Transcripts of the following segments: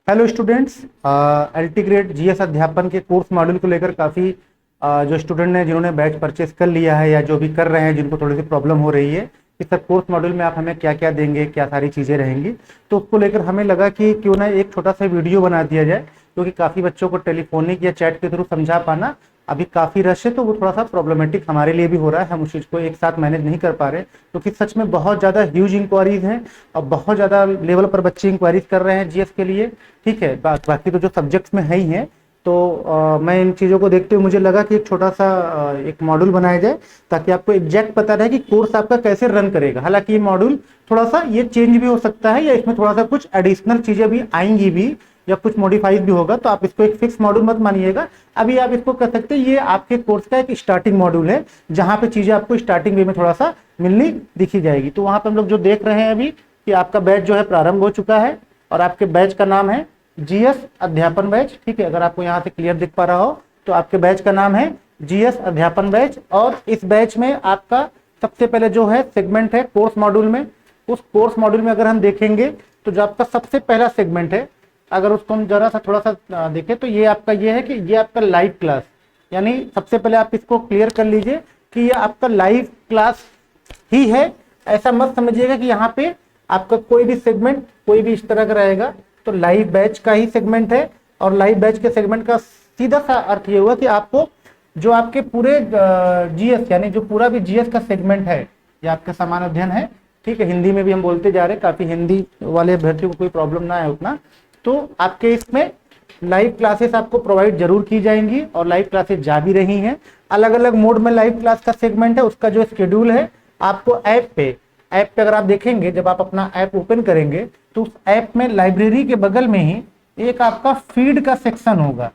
Hello students, LT grade GS अध्यापन के course module को लेकर काफ़ी जो स्टूडेंट ने जिन्होंने बैच परचेस कर लिया है या जो भी कर रहे हैं जिनको थोड़ी सी प्रॉब्लम हो रही है कि सर कोर्स मॉड्यूल में आप हमें क्या क्या देंगे, क्या सारी चीज़ें रहेंगी, तो उसको लेकर हमें लगा कि क्यों ना एक छोटा सा वीडियो बना दिया जाए, क्योंकि काफ़ी बच्चों को टेलीफोनिक या चैट के थ्रू समझा पाना अभी काफ़ी रश है, तो वो थोड़ा सा प्रॉब्लमेटिक हमारे लिए भी हो रहा है। हम उस चीज़ को एक साथ मैनेज नहीं कर पा रहे, क्योंकि सच में बहुत ज़्यादा ह्यूज इंक्वायरीज हैं और बहुत ज़्यादा लेवल पर बच्चे इंक्वायरीज कर रहे हैं जीएस के लिए। ठीक है, बाकी तो जो सब्जेक्ट्स में है ही हैं, तो मैं इन चीज़ों को देखते हुए मुझे लगा कि एक छोटा सा एक मॉड्यूल बनाया जाए ताकि आपको एग्जैक्ट पता रहे कि कोर्स आपका कैसे रन करेगा। हालांकि ये मॉड्यूल थोड़ा सा ये चेंज भी हो सकता है या इसमें थोड़ा सा कुछ एडिशनल चीज़ें भी आएंगी भी या कुछ मॉडिफाइज भी होगा, तो आप इसको एक फिक्स मॉड्यूल मत मानिएगा। अभी आप इसको कह सकते हैं ये आपके कोर्स का एक स्टार्टिंग मॉड्यूल है, जहां पे चीज़ें आपको स्टार्टिंग वे में थोड़ा सा मिलनी दिखी जाएगी। तो वहां पर हम लोग जो देख रहे हैं अभी कि आपका बैच जो है प्रारंभ हो चुका है और आपके बैच का नाम है जीएस अध्यापन बैच। ठीक है, अगर आपको यहाँ से क्लियर दिख पा रहा हो तो आपके बैच का नाम है जीएस अध्यापन बैच। और इस बैच में आपका सबसे पहले जो है सेगमेंट है कोर्स मॉड्यूल में। उस कोर्स मॉड्यूल में अगर हम देखेंगे तो जो आपका सबसे पहला सेगमेंट है, अगर उसको हम जरा सा थोड़ा सा देखें तो ये आपका ये है कि ये आपका लाइव क्लास, यानी सबसे पहले आप इसको क्लियर कर लीजिए कि ये आपका लाइव क्लास ही है। ऐसा मत समझिएगा कि यहाँ पे आपका कोई भी सेगमेंट कोई भी इस तरह का रहेगा, तो लाइव बैच का ही सेगमेंट है। और लाइव बैच के सेगमेंट का सीधा सा अर्थ ये हुआ कि आपको जो आपके पूरे जीएस यानी जो पूरा भी जीएस का सेगमेंट है, ये आपका सामान्य अध्ययन है। ठीक है, हिंदी में भी हम बोलते जा रहे हैं, काफी हिंदी वाले अभ्यर्थियों को कोई प्रॉब्लम ना है उतना, तो आपके इसमें लाइव क्लासेस आपको प्रोवाइड जरूर की जाएंगी और लाइव क्लासेस जा भी रही हैं। अलग अलग मोड में लाइव क्लास का सेगमेंट है, उसका जो शेड्यूल है आपको ऐप पे अगर आप देखेंगे, जब आप अपना ऐप ओपन करेंगे तो उस ऐप में लाइब्रेरी के बगल में ही एक आपका फीड का सेक्शन होगा।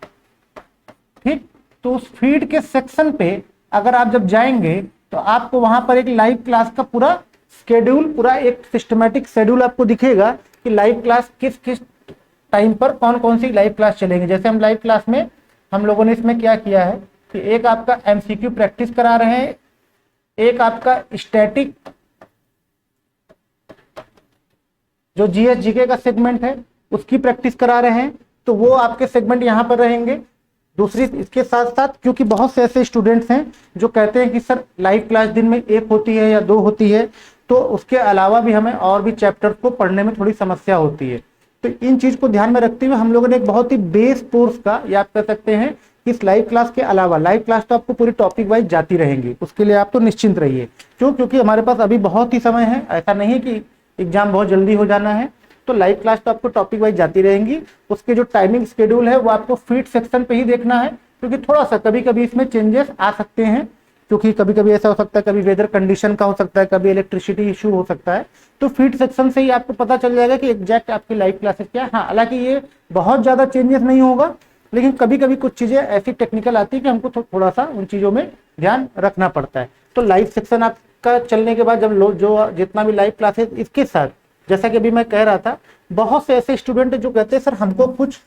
ठीक, तो उस फीड के सेक्शन पे अगर आप जब जाएंगे तो आपको वहां पर एक लाइव क्लास का पूरा शेड्यूल, पूरा एक सिस्टमेटिक शेड्यूल आपको दिखेगा कि लाइव क्लास किस किस टाइम पर कौन कौन सी लाइव क्लास चलेंगे। जैसे हम लाइव क्लास में हम लोगों ने इसमें क्या किया है कि एक आपका एमसीक्यू प्रैक्टिस करा रहे हैं, एक आपका स्टैटिक जो जीएस जीके का सेगमेंट है उसकी प्रैक्टिस करा रहे हैं, तो वो आपके सेगमेंट यहाँ पर रहेंगे। दूसरी इसके साथ साथ, क्योंकि बहुत से ऐसे स्टूडेंट्स हैं जो कहते हैं कि सर लाइव क्लास दिन में एक होती है या दो होती है, तो उसके अलावा भी हमें और भी चैप्टर को पढ़ने में थोड़ी समस्या होती है। तो इन चीज को ध्यान में रखते हुए हम लोगों ने एक बहुत ही बेस कोर्स का, या आप कह सकते हैं कि इस लाइव क्लास के अलावा, लाइव क्लास तो आपको पूरी टॉपिक वाइज जाती रहेंगी, उसके लिए आप तो निश्चिंत रहिए। क्यों? क्योंकि हमारे पास अभी बहुत ही समय है, ऐसा नहीं है कि एग्जाम बहुत जल्दी हो जाना है। तो लाइव क्लास तो आपको टॉपिक वाइज जाती रहेंगी। उसके जो टाइमिंग शेड्यूल है वो आपको फीड सेक्शन पे ही देखना है, क्योंकि थोड़ा सा कभी कभी इसमें चेंजेस आ सकते हैं, क्योंकि कभी कभी ऐसा हो सकता है, कभी वेदर कंडीशन का हो सकता है, कभी इलेक्ट्रिसिटी इशू हो सकता है। तो फीड सेक्शन से ही आपको पता चल जाएगा कि एग्जैक्ट आपकी लाइव क्लासेस क्या है। हाँ, हालांकि ये बहुत ज्यादा चेंजेस नहीं होगा, लेकिन कभी कभी कुछ चीजें ऐसी टेक्निकल आती है कि हमको थोड़ा सा उन चीजों में ध्यान रखना पड़ता है। तो लाइव सेक्शन आपका चलने के बाद जब लोग जो जितना भी लाइव क्लासेस, इसके साथ जैसा कि अभी मैं कह रहा था, बहुत से ऐसे स्टूडेंट जो कहते हैं सर हमको कुछ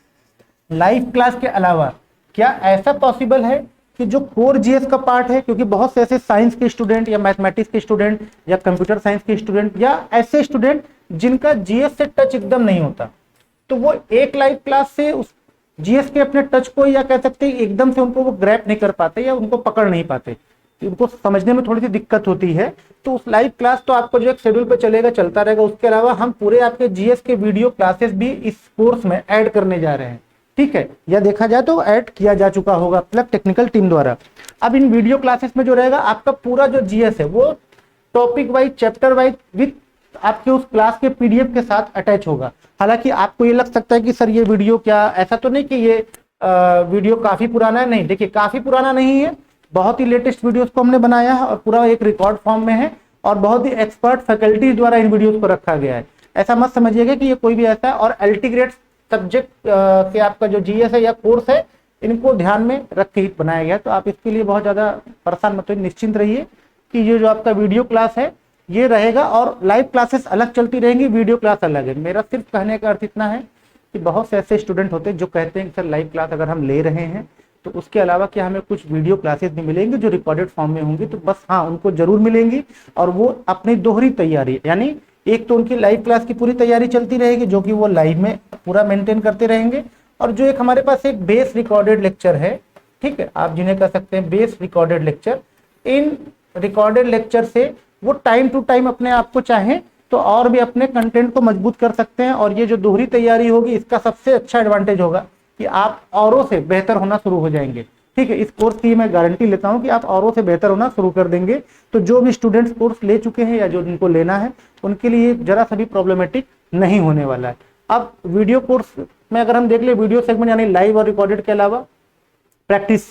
लाइव क्लास के अलावा क्या ऐसा पॉसिबल है कि जो कोर जीएस का पार्ट है, क्योंकि बहुत से ऐसे साइंस के स्टूडेंट या मैथमेटिक्स के स्टूडेंट या कंप्यूटर साइंस के स्टूडेंट या ऐसे स्टूडेंट जिनका जीएस से टच एकदम नहीं होता, तो वो एक लाइव क्लास से उस जीएस के अपने टच को, या कह सकते हैं एकदम से उनको वो ग्रैप नहीं कर पाते या उनको पकड़ नहीं पाते, उनको समझने में थोड़ी सी दिक्कत होती है। तो उस लाइव क्लास तो आपको जो एक शेड्यूल पे चलेगा, चलता रहेगा। उसके अलावा हम पूरे आपके जीएस के वीडियो क्लासेस भी इस कोर्स में ऐड करने जा रहे हैं। ठीक है, या देखा जाए तो ऐड किया जा चुका होगा मतलब टेक्निकल टीम द्वारा। अब इन वीडियो क्लासेस में जो रहेगा आपका पूरा जो जीएस है वो topic wise, chapter wise with आपके उस क्लास के पीडीएफ के साथ अटैच होगा। हालांकि आपको ये लग सकता है कि सर ये वीडियो क्या, ऐसा तो नहीं कि ये वीडियो काफी पुराना है। नहीं, देखिए काफी पुराना नहीं है, बहुत ही लेटेस्ट वीडियोस को हमने बनाया है और पूरा एक रिकॉर्ड फॉर्म में है और बहुत ही एक्सपर्ट फैकल्टी द्वारा इन वीडियोस को रखा गया है। ऐसा मत समझिएगा कि ये कोई भी ऐसा है। और एलटी ग्रेड सब्जेक्ट के आपका जो जीएस है या कोर्स है, इनको ध्यान में रख के ही बनाया गया है। तो आप इसके लिए बहुत ज्यादा परेशान मत होइए, निश्चिंत रहिए कि ये जो आपका वीडियो क्लास है ये रहेगा और लाइव क्लासेस अलग चलती रहेंगी, वीडियो क्लास अलग है। मेरा सिर्फ कहने का अर्थ इतना है कि बहुत से ऐसे स्टूडेंट होते हैं जो कहते हैं कि सर लाइव क्लास अगर हम ले रहे हैं तो उसके अलावा क्या हमें कुछ वीडियो क्लासेस भी मिलेंगे जो रिकॉर्डेड फॉर्म में होंगी। तो बस हाँ, उनको जरूर मिलेंगी और वो अपनी दोहरी तैयारी, यानी एक तो उनकी लाइव क्लास की पूरी तैयारी चलती रहेगी जो कि वो लाइव में पूरा मेंटेन करते रहेंगे, और जो एक हमारे पास एक बेस रिकॉर्डेड लेक्चर है, ठीक है, आप जिन्हें कह सकते हैं बेस रिकॉर्डेड लेक्चर, इन रिकॉर्डेड लेक्चर से वो टाइम टू टाइम अपने आप को चाहें तो और भी अपने कंटेंट को मजबूत कर सकते हैं। और ये जो दोहरी तैयारी होगी इसका सबसे अच्छा एडवांटेज होगा कि आप औरों से बेहतर होना शुरू हो जाएंगे, ठीक है। इस कोर्स की मैं गारंटी लेता हूं कि आप औरों से बेहतर होना शुरू कर देंगे। तो जो भी स्टूडेंट्स कोर्स ले चुके हैं या जो जिनको लेना है उनके लिए जरा सा भी प्रॉब्लमेटिक नहीं होने वाला है। अब वीडियो कोर्स में अगर हम देख ले, वीडियो सेगमेंट यानी लाइव और रिकॉर्डेड के अलावा प्रैक्टिस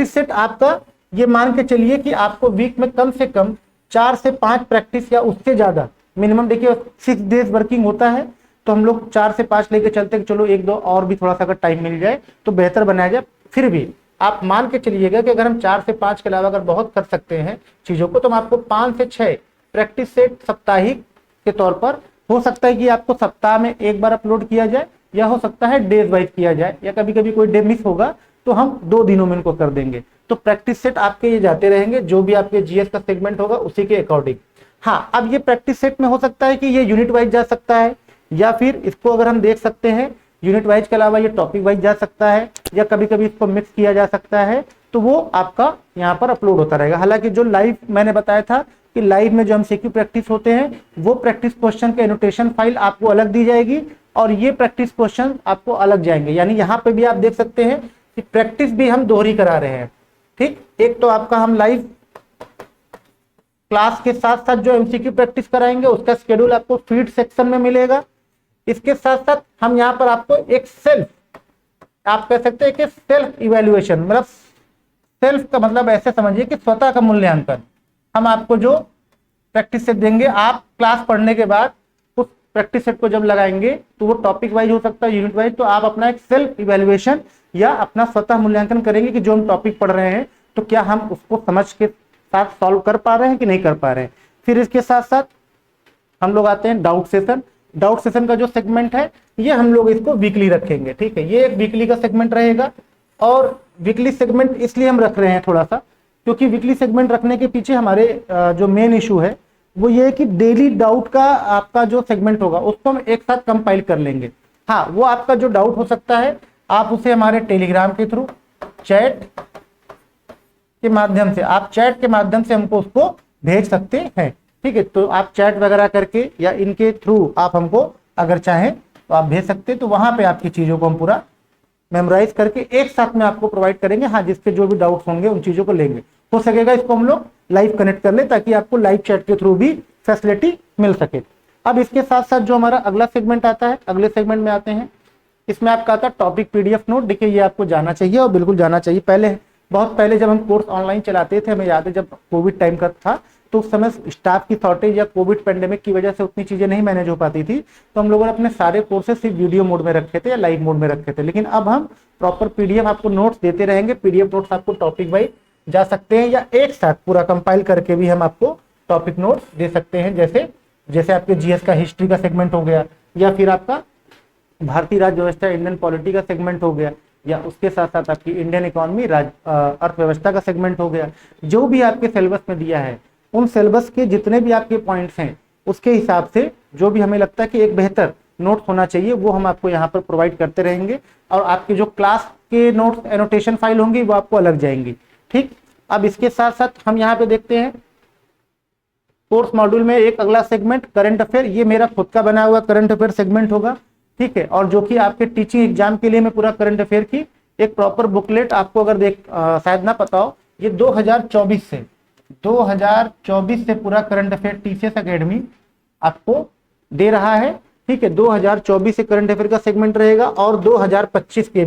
सेट आपका ये मान के चलिए कि आपको वीक में कम से कम 4 से 5 प्रैक्टिस या उससे ज्यादा, मिनिमम देखिए 6 डेज वर्किंग होता है तो हम लोग 4 से 5 लेके चलते हैं कि चलो 1-2 और भी थोड़ा सा अगर टाइम मिल जाए तो बेहतर बनाया जाए। फिर भी आप मान के चलिएगा कि अगर हम 4 से 5 के अलावा अगर बहुत कर सकते हैं चीजों को, तो हम आपको 5 से 6 प्रैक्टिस सेट साप्ताहिक के तौर पर, हो सकता है कि आपको सप्ताह में एक बार अपलोड किया जाए या हो सकता है डेज वाइज किया जाए, या कभी कभी कोई डे मिस होगा तो हम 2 दिनों में इनको कर देंगे। तो प्रैक्टिस सेट आपके ये जाते रहेंगे, जो भी आपके जीएस का सेगमेंट होगा उसी के अकॉर्डिंग। हाँ, अब ये प्रैक्टिस सेट में हो सकता है कि ये यूनिट वाइज जा सकता है, या फिर इसको अगर हम देख सकते हैं यूनिट वाइज के अलावा ये टॉपिक वाइज जा सकता है, या कभी कभी इसको मिक्स किया जा सकता है, तो वो आपका यहाँ पर अपलोड होता रहेगा। हालांकि जो लाइव मैंने बताया था कि लाइव में जो एमसीक्यू प्रैक्टिस होते हैं वो प्रैक्टिस क्वेश्चन के एनोटेशन फाइल आपको अलग दी जाएगी और ये प्रैक्टिस क्वेश्चन आपको अलग जाएंगे। यानी यहाँ पे भी आप देख सकते हैं कि प्रैक्टिस भी हम दोहरी करा रहे हैं, ठीक। एक तो आपका हम लाइव क्लास के साथ साथ जो एमसीक्यू प्रैक्टिस कराएंगे उसका शेड्यूल आपको फीड सेक्शन में मिलेगा। इसके साथ साथ हम यहाँ पर आपको एक सेल्फ, आप कह सकते हैं कि सेल्फ इवैल्यूएशन, मतलब सेल्फ का मतलब ऐसे समझिए कि स्वतः का मूल्यांकन, हम आपको जो प्रैक्टिस सेट देंगे, आप क्लास पढ़ने के बाद उस प्रैक्टिस सेट को जब लगाएंगे तो वो टॉपिक वाइज हो सकता है, यूनिट वाइज, तो आप अपना एक सेल्फ इवैल्यूएशन या अपना स्वतः मूल्यांकन करेंगे कि जो हम टॉपिक पढ़ रहे हैं तो क्या हम उसको समझ के साथ सॉल्व कर पा रहे हैं कि नहीं कर पा रहे हैं। फिर इसके साथ साथ हम लोग आते हैं डाउट सेशन। डाउट सेशन का जो सेगमेंट है ये हम लोग इसको वीकली रखेंगे, ठीक है। ये एक वीकली का सेगमेंट रहेगा, और वीकली सेगमेंट इसलिए हम रख रहे हैं थोड़ा सा, क्योंकि वीकली सेगमेंट रखने के पीछे हमारे जो मेन इशू है वो ये है कि डेली डाउट का आपका जो सेगमेंट होगा उसको हम एक साथ कंपाइल कर लेंगे। हाँ, वो आपका जो डाउट हो सकता है आप उसे हमारे टेलीग्राम के थ्रू, चैट के माध्यम से, आप चैट के माध्यम से हमको उसको भेज सकते हैं, ठीक है। तो आप चैट वगैरह करके या इनके थ्रू आप हमको अगर चाहें तो आप भेज सकते हैं, तो वहां पे आपकी चीजों को हम पूरा मेमोराइज करके एक साथ में आपको प्रोवाइड करेंगे। हाँ, जिसके जो भी डाउट्स होंगे उन चीजों को लेंगे, हो सकेगा इसको हम लोग लाइव कनेक्ट कर ले ताकि आपको लाइव चैट के थ्रू भी फैसिलिटी मिल सके। अब इसके साथ साथ जो हमारा अगला सेगमेंट आता है, अगले सेगमेंट में आते हैं, इसमें आपका आता है टॉपिक पीडीएफ नोट। देखिए ये आपको जाना चाहिए और बिल्कुल जाना चाहिए। पहले, बहुत पहले जब हम कोर्स ऑनलाइन चलाते थे, हमें याद है जब कोविड टाइम का था तो उस समय स्टाफ की शॉर्टेज या कोविड पेंडेमिक की वजह से उतनी चीजें नहीं मैनेज हो पाती थी, तो हम लोगों ने अपने सारे कोर्सेज सिर्फ वीडियो मोड में रखे थे या लाइव मोड में रखे थे। लेकिन अब हम प्रॉपर पीडीएफ आपको नोट्स देते रहेंगे। पीडीएफ नोट्स आपको टॉपिक वाइज जा सकते हैं या एक साथ पूरा कंपाइल करके भी हम आपको टॉपिक नोट्स दे सकते हैं। जैसे जैसे आपके जीएस का हिस्ट्री का सेगमेंट हो गया, या फिर आपका भारतीय राज्य व्यवस्था इंडियन पॉलिटी का सेगमेंट हो गया, या उसके साथ साथ आपकी इंडियन इकोनॉमी अर्थव्यवस्था का सेगमेंट हो गया। जो भी आपके सिलेबस में दिया है उन सिलेबस के जितने भी आपके पॉइंट्स हैं उसके हिसाब से जो भी हमें लगता है कि एक बेहतर नोट होना चाहिए वो हम आपको यहाँ पर प्रोवाइड करते रहेंगे। और आपके जो क्लास के नोट्स एनोटेशन फाइल होंगी वो आपको अलग जाएंगी, ठीक। अब इसके साथ साथ हम यहाँ पे देखते हैं कोर्स मॉड्यूल में एक अगला सेगमेंट करंट अफेयर, ये मेरा खुद का बना हुआ करंट अफेयर सेगमेंट होगा, ठीक है। और जो कि आपके टीचिंग एग्जाम के लिए मैं पूरा करंट अफेयर की एक प्रॉपर बुकलेट आपको अगर शायद ना पता हो, ये 2024 से पूरा करंट अफेयर टीसीएस एकेडमी आपको दे रहा है, ठीक है। 2024 से करंट अफेयर का सेगमेंट रहेगा और 2025 के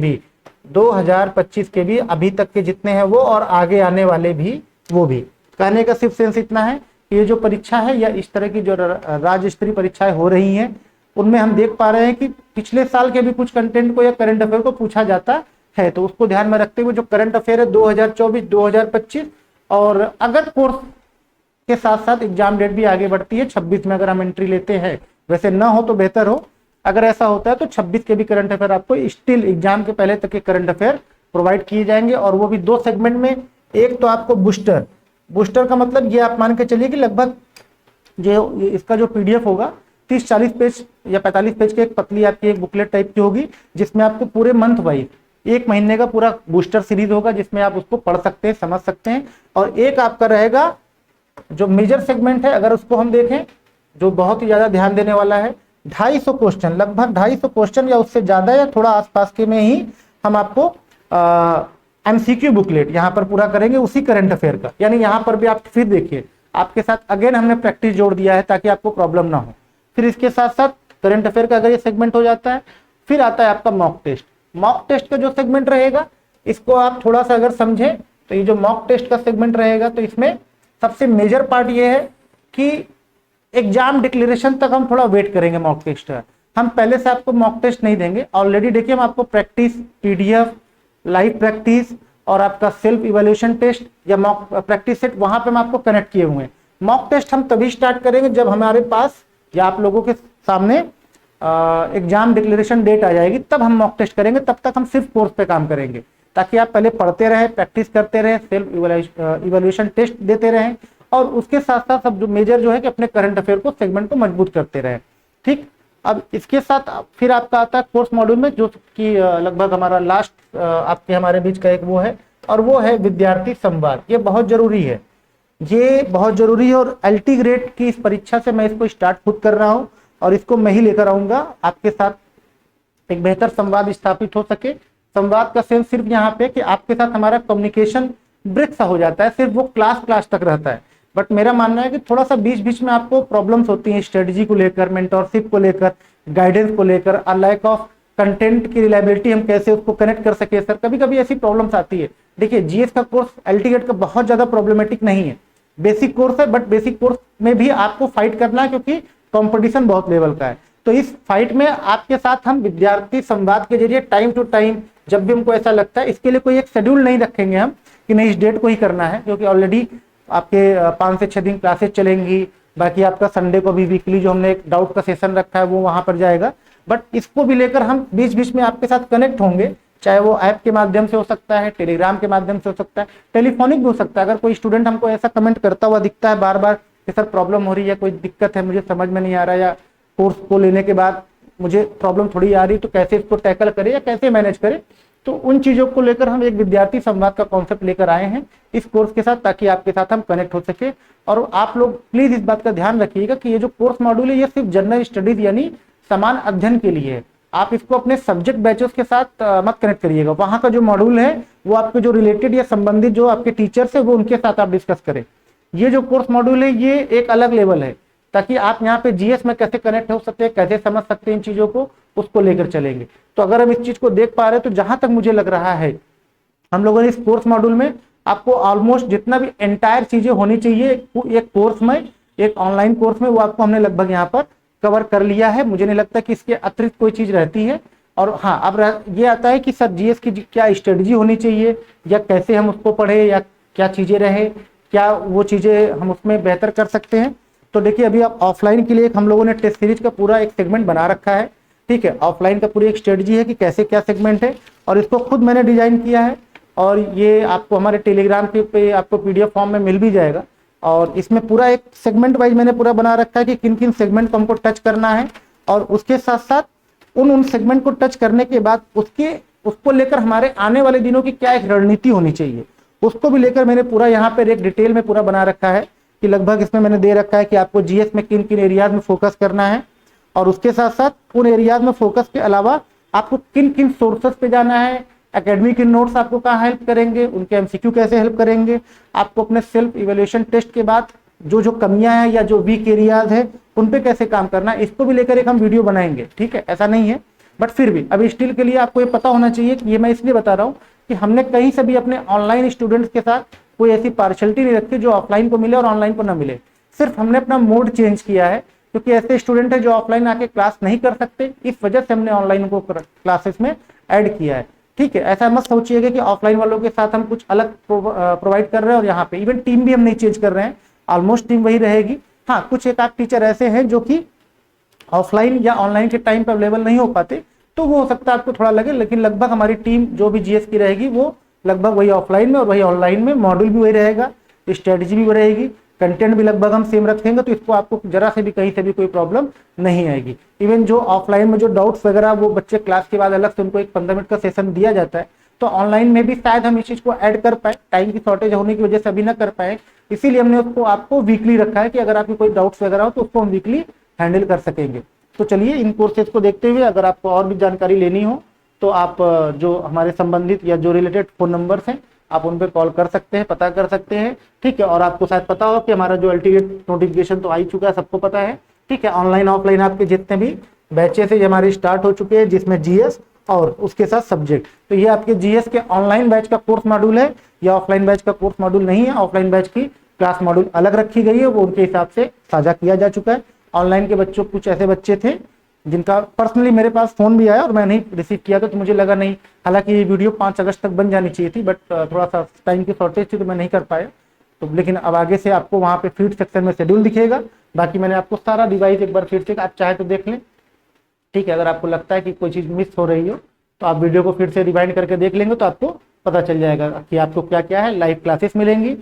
भी अभी तक के जितने हैं वो, और आगे आने वाले भी वो भी। कहने का सिर्फ सेंस इतना है कि ये जो परीक्षा है या इस तरह की जो राज्य स्तरीय परीक्षाएं हो रही हैं उनमें हम देख पा रहे हैं कि पिछले साल के भी कुछ कंटेंट को या करंट अफेयर को पूछा जाता है। तो उसको ध्यान में रखते हुए जो करंट अफेयर है 2024-2025, और अगर कोर्स के साथ साथ एग्जाम डेट भी आगे बढ़ती है 26 में अगर हम एंट्री लेते हैं, वैसे ना हो तो बेहतर हो, अगर ऐसा होता है तो 26 के भी करंट अफेयर आपको स्टिल एग्जाम के पहले तक के करंट अफेयर प्रोवाइड किए जाएंगे। और वो भी 2 सेगमेंट में। एक तो आपको बूस्टर का मतलब ये आप मान के चलिए कि लगभग जो इसका जो PDF होगा 30-40 पेज या 45 पेज की एक पतली आपकी एक बुकलेट टाइप की होगी, जिसमें आपको पूरे मंथ वाइज 1 महीने का पूरा बूस्टर सीरीज होगा, जिसमें आप उसको पढ़ सकते हैं, समझ सकते हैं। और एक आपका रहेगा जो मेजर सेगमेंट है, अगर उसको हम देखें जो बहुत ही ज्यादा ध्यान देने वाला है, 250 क्वेश्चन, लगभग 250 क्वेश्चन या उससे ज्यादा या थोड़ा आसपास के में ही हम आपको MCQ बुकलेट यहाँ पर पूरा करेंगे उसी करंट अफेयर का। यानी यहाँ पर भी आप फिर देखिए, आपके साथ अगेन हमने प्रैक्टिस जोड़ दिया है ताकि आपको प्रॉब्लम ना हो। फिर इसके साथ साथ करंट अफेयर का अगर ये सेगमेंट हो जाता है, फिर आता है आपका मॉक टेस्ट। मॉक टेस्ट का जो सेगमेंट रहेगा, इसको आप थोड़ा सा अगर समझें तो ये जो मॉक टेस्ट का सेगमेंट रहेगा, तो इसमें सबसे मेजर पार्ट ये है कि एग्जाम डिक्लेरेशन तक हम थोड़ा वेट करेंगे मॉक टेस्ट का। हम पहले से आपको मॉक टेस्ट नहीं देंगे, ऑलरेडी देखिए हम आपको प्रैक्टिस PDF, लाइव प्रैक्टिस और आपका सेल्फ इवैल्यूएशन टेस्ट या मॉक प्रैक्टिस सेट वहां पे हम आपको कनेक्ट किए हुए हैं। मॉक टेस्ट हम तभी स्टार्ट करेंगे जब हमारे पास या आप लोगों के सामने एग्जाम डिक्लेरेशन डेट आ जाएगी, तब हम मॉक टेस्ट करेंगे। तब तक हम सिर्फ कोर्स पे काम करेंगे ताकि आप पहले पढ़ते रहे, प्रैक्टिस करते रहे, सेल्फ इवैल्यूएशन टेस्ट देते रहें, और उसके साथ साथ सब जो मेजर जो है कि अपने करंट अफेयर को सेगमेंट को मजबूत करते रहे। ठीक, अब इसके साथ फिर आपका आता है कोर्स मॉड्यूल में, जो कि लगभग हमारा लास्ट आपके हमारे बीच का एक वो है, और वो है विद्यार्थी संवाद। ये बहुत जरूरी है, ये बहुत जरूरी है, और LT ग्रेड की इस परीक्षा से मैं इसको स्टार्ट खुद कर रहा हूँ और इसको मैं ही लेकर आऊंगा आपके साथ, एक बेहतर संवाद स्थापित हो सके। संवाद का सेंस सिर्फ यहाँ पे कि आपके साथ हमारा कम्युनिकेशन ब्रेक सा हो जाता है, सिर्फ वो क्लास तक रहता है। बट मेरा मानना है कि थोड़ा सा बीच बीच में आपको प्रॉब्लम्स होती हैं स्ट्रेटजी को लेकर, मेंटरशिप को लेकर, गाइडेंस को लेकर, और लैक ऑफ कंटेंट की रिलायबिलिटी हम कैसे उसको कनेक्ट कर सके। सर कभी कभी ऐसी प्रॉब्लम्स आती है। देखिए GS का कोर्स LT ग्रेड का बहुत ज्यादा प्रॉब्लमेटिक नहीं है, बेसिक कोर्स है, बट बेसिक कोर्स में भी आपको फाइट करना है क्योंकि कंपटीशन बहुत लेवल का है। तो इस फाइट में आपके साथ हम विद्यार्थी संवाद के जरिए टाइम टू टाइम, जब भी हमको ऐसा लगता है, इसके लिए कोई एक शेड्यूल नहीं रखेंगे हम कि नहीं इस डेट को ही करना है, क्योंकि ऑलरेडी आपके 5 से 6 दिन क्लासेस चलेंगी। बाकी आपका संडे को भी वीकली जो हमने एक डाउट का सेशन रखा है वो वहां पर जाएगा। बट इसको भी लेकर हम बीच बीच में आपके साथ कनेक्ट होंगे, चाहे वो ऐप के माध्यम से हो सकता है, टेलीग्राम के माध्यम से हो सकता है, टेलीफोनिक भी हो सकता है। अगर कोई स्टूडेंट हमको ऐसा कमेंट करता हुआ दिखता है बार बार कि सर प्रॉब्लम हो रही है, कोई दिक्कत है, मुझे समझ में नहीं आ रहा, या कोर्स को लेने के बाद मुझे प्रॉब्लम थोड़ी आ रही, तो कैसे इसको टैकल करें या कैसे मैनेज करें, तो उन चीजों को लेकर हम एक विद्यार्थी संवाद का कॉन्सेप्ट लेकर आए हैं इस कोर्स के साथ, ताकि आपके साथ हम कनेक्ट हो सके। और आप लोग प्लीज इस बात का ध्यान रखिएगा कि ये जो कोर्स मॉड्यूल है ये सिर्फ जनरल स्टडीज यानी समान अध्ययन के लिए है। आप इसको अपने सब्जेक्ट बैचेस के साथ मत कनेक्ट करिएगा। वहां का जो मॉड्यूल है वो आपके जो रिलेटेड या संबंधित जो आपके टीचर्स है वो उनके साथ आप डिस्कस करें। ये जो कोर्स मॉड्यूल है ये एक अलग लेवल है, ताकि आप यहाँ पे GS में कैसे कनेक्ट हो सकते हैं, कैसे समझ सकते हैं इन चीजों को, उसको लेकर चलेंगे। तो अगर हम इस चीज को देख पा रहे हैं तो जहां तक मुझे लग रहा है हम लोगों ने इस कोर्स मॉड्यूल में आपको ऑलमोस्ट जितना भी एंटायर चीजें होनी चाहिए एक कोर्स में, एक ऑनलाइन कोर्स में, वो आपको हमने लगभग यहाँ पर कवर कर लिया है। मुझे नहीं लगता कि इसके अतिरिक्त कोई चीज रहती है। और हाँ, अब ये आता है कि सर GS की क्या स्ट्रेटजी होनी चाहिए, या कैसे हम उसको पढ़े, या क्या चीजें रहे, क्या वो चीजें हम उसमें बेहतर कर सकते हैं। तो देखिए अभी आप ऑफलाइन के लिए हम लोगों ने टेस्ट सीरीज का पूरा एक सेगमेंट बना रखा है। ठीक है, ऑफलाइन का पूरी एक स्ट्रेटजी है कि कैसे क्या सेगमेंट है, और इसको खुद मैंने डिजाइन किया है, और ये आपको हमारे टेलीग्राम पे आपको PDF फॉर्म में मिल भी जाएगा। और इसमें पूरा एक सेगमेंट वाइज मैंने पूरा बना रखा है कि किन किन सेगमेंट को हमको टच करना है, और उसके साथ साथ उन सेगमेंट को टच करने के बाद उसको लेकर हमारे आने वाले दिनों की क्या एक रणनीति होनी चाहिए, उसको भी लेकर मैंने पूरा यहाँ पर एक डिटेल में पूरा बना रखा है कि लगभग इसमें मैंने दे रखा है कि आपको GS में किन किन एरियाज में फोकस करना है, और उसके साथ साथ उन एरियाज में फोकस के अलावा आपको किन किन सोर्सेस पे जाना है, एकेडमिक नोट्स आपको कहाँ हेल्प करेंगे, उनके MCQ कैसे हेल्प करेंगे, आपको अपने सेल्फ इवैल्यूएशन टेस्ट के बाद जो कमियां हैं या जो वीक एरियाज है उन पे कैसे काम करना है, इसको भी लेकर एक हम वीडियो बनाएंगे। ठीक है, ऐसा नहीं है, बट फिर भी अभी स्टिल के लिए आपको ये पता होना चाहिए कि ये मैं इसलिए बता रहा हूँ कि हमने कहीं से भी अपने ऑनलाइन स्टूडेंट्स के साथ कोई ऐसी पार्शलिटी नहीं रखी जो ऑफलाइन को मिले और ऑनलाइन को ना मिले। सिर्फ हमने अपना मोड चेंज किया है, क्योंकि ऐसे स्टूडेंट है जो ऑफलाइन आके क्लास नहीं कर सकते, इस वजह से हमने ऑनलाइन को क्लासेस में ऐड किया है। ठीक है, ऐसा मत सोचिएगा कि ऑफलाइन वालों के साथ हम कुछ अलग प्रोवाइड कर रहे हैं और यहाँ पे इवन टीम भी हम नहीं चेंज कर रहे हैं, ऑलमोस्ट टीम वही रहेगी। हाँ, कुछ एक आध टीचर ऐसे हैं जो कि ऑफलाइन या ऑनलाइन के टाइम पे अवेलेबल नहीं हो पाते, तो वो हो सकता है आपको थोड़ा लगे, लेकिन लगभग हमारी टीम जो भी GS की रहेगी वो लगभग वही ऑफलाइन में और वही ऑनलाइन में, मॉड्यूल भी वही रहेगा, स्ट्रेटजी भी रहेगी, कंटेंट भी लगभग हम सेम रखेंगे, तो इसको आपको जरा से भी कहीं से भी कोई प्रॉब्लम नहीं आएगी। इवन जो ऑफलाइन में जो डाउट्स वगैरह वो बच्चे क्लास के बाद अलग से उनको एक 15 मिनट का सेशन दिया जाता है, तो ऑनलाइन में भी शायद हम इस चीज को ऐड कर पाए, टाइम की शॉर्टेज होने की वजह से अभी ना कर पाए, इसीलिए हमने उसको आपको वीकली रखा है कि अगर आपकी कोई डाउट्स वगैरह हो तो उसको हम वीकली हैंडल कर सकेंगे। तो चलिए इन कोर्सेज को देखते हुए अगर आपको और भी जानकारी लेनी हो तो आप जो हमारे संबंधित या जो रिलेटेड फोन नंबर्स हैं आप उन पर कॉल कर सकते हैं, पता कर सकते हैं, ठीक है। और आपको शायद पता हो कि हमारा जो अल्टीमेट नोटिफिकेशन तो आ ही चुका है, सबको पता है, ठीक है। ऑनलाइन ऑफलाइन आपके जितने भी बैचेस है हमारे स्टार्ट हो चुके हैं, जिसमें जीएस और उसके साथ सब्जेक्ट। तो ये आपके जीएस के ऑनलाइन बैच का कोर्स मॉड्यूल है, या ऑफलाइन बैच का कोर्स मॉड्यूल नहीं है। ऑफलाइन बैच की क्लास मॉड्यूल अलग रखी गई है, वो उनके हिसाब से साझा किया जा चुका है। ऑनलाइन के बच्चों कुछ ऐसे बच्चे थे जिनका पर्सनली मेरे पास फोन भी आया और मैं नहीं रिसीव किया था, तो मुझे लगा नहीं, हालांकि ये वीडियो 5 अगस्त तक बन जानी चाहिए थी, बट थोड़ा सा टाइम की शॉर्टेज थी तो मैं नहीं कर पाया। तो लेकिन अब आगे से आपको वहाँ पे फीड सेक्शन में शेड्यूल दिखेगा। बाकी मैंने आपको सारा डिवाइस एक बार फिर से आप चाहे तो देख लें, ठीक है। अगर आपको लगता है कि कोई चीज़ मिस हो रही हो तो आप वीडियो को फिर से रिवाइंड करके देख लेंगे तो आपको पता चल जाएगा कि आपको क्या क्या है। लाइव क्लासेस मिलेंगी,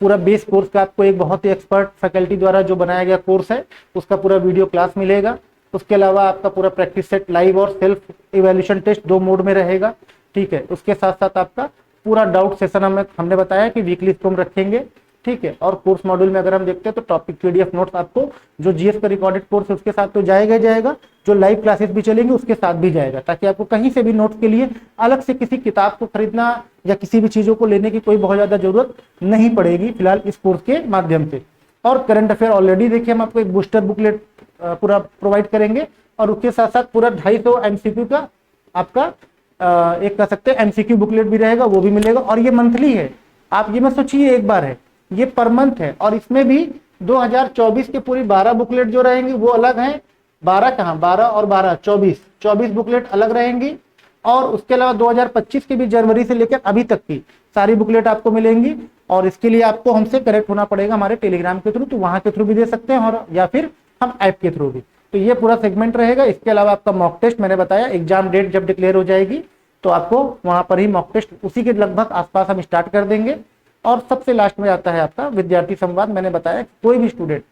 पूरा बेस कोर्स का आपको एक बहुत ही एक्सपर्ट फैकल्टी द्वारा जो बनाया गया कोर्स है उसका पूरा वीडियो क्लास मिलेगा। उसके अलावा आपका पूरा प्रैक्टिस सेट लाइव और सेल्फ इवैल्यूएशन टेस्ट 2 मोड में रहेगा, ठीक है। उसके साथ साथ आपका पूरा डाउट सेशन हमने बताया कि वीकली इसको हम रखेंगे, ठीक है। और कोर्स मॉड्यूल में अगर हम देखते हैं तो टॉपिक पीडीएफ नोट्स आपको जो जीएस का रिकॉर्डेड कोर्स है उसके साथ तो जाएगा ही जाएगा, जो लाइव क्लासेस भी चलेंगे उसके साथ भी जाएगा, ताकि आपको कहीं से भी नोट्स के लिए अलग से किसी किताब को खरीदना या किसी भी चीज़ों को लेने की कोई बहुत ज़्यादा जरूरत नहीं पड़ेगी फिलहाल इस कोर्स के माध्यम से। और करंट अफेयर ऑलरेडी देखिए हम आपको एक बूस्टर बुकलेट पूरा प्रोवाइड करेंगे, और उसके साथ साथ पूरा 250 एमसीक्यू का आपका एक कह सकते हैं एमसीक्यू बुकलेट भी रहेगा, वो भी मिलेगा। और ये मंथली है, आप ये मत सोचिए एक बार है, ये पर मंथ है। और इसमें भी 2024 के पूरी 12 बुकलेट जो रहेंगी वो अलग हैं, 12 कहाँ, 12 और 12 24 बुकलेट अलग रहेंगी। और उसके अलावा 2025 के भी जनवरी से लेकर अभी तक की सारी बुकलेट आपको मिलेंगी। और इसके लिए आपको हमसे कनेक्ट होना पड़ेगा हमारे टेलीग्राम के थ्रू, तो वहां के थ्रू भी दे सकते हैं, और या फिर हम ऐप के थ्रू भी। तो ये पूरा सेगमेंट रहेगा। इसके अलावा आपका मॉक टेस्ट मैंने बताया, एग्जाम डेट जब डिक्लेयर हो जाएगी तो आपको वहां पर ही मॉक टेस्ट उसी के लगभग आसपास हम स्टार्ट कर देंगे। और सबसे लास्ट में आता है आपका विद्यार्थी संवाद। मैंने बताया कोई भी स्टूडेंट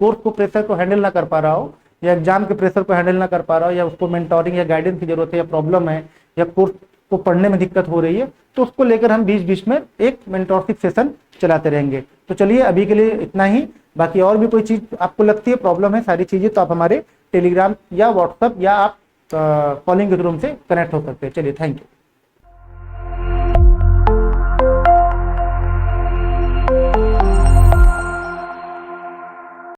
कोर्स को प्रेशर को हैंडल ना कर पा रहा हो, या एग्जाम के प्रेशर को हैंडल ना कर पा रहा हो, या उसको मेंटोरिंग या गाइडेंस की जरूरत है, या प्रॉब्लम है, या कोर्स को पढ़ने में दिक्कत हो रही है, तो उसको लेकर हम बीच बीच में एक मेंटोरशिप सेशन चलाते रहेंगे। तो चलिए अभी के लिए इतना ही। बाकी और भी कोई चीज आपको लगती है प्रॉब्लम है सारी चीजें, तो आप हमारे टेलीग्राम या व्हाट्सएप या आप कॉलिंग के थ्रू से कनेक्ट हो सकते हैं। चलिए थैंक यू।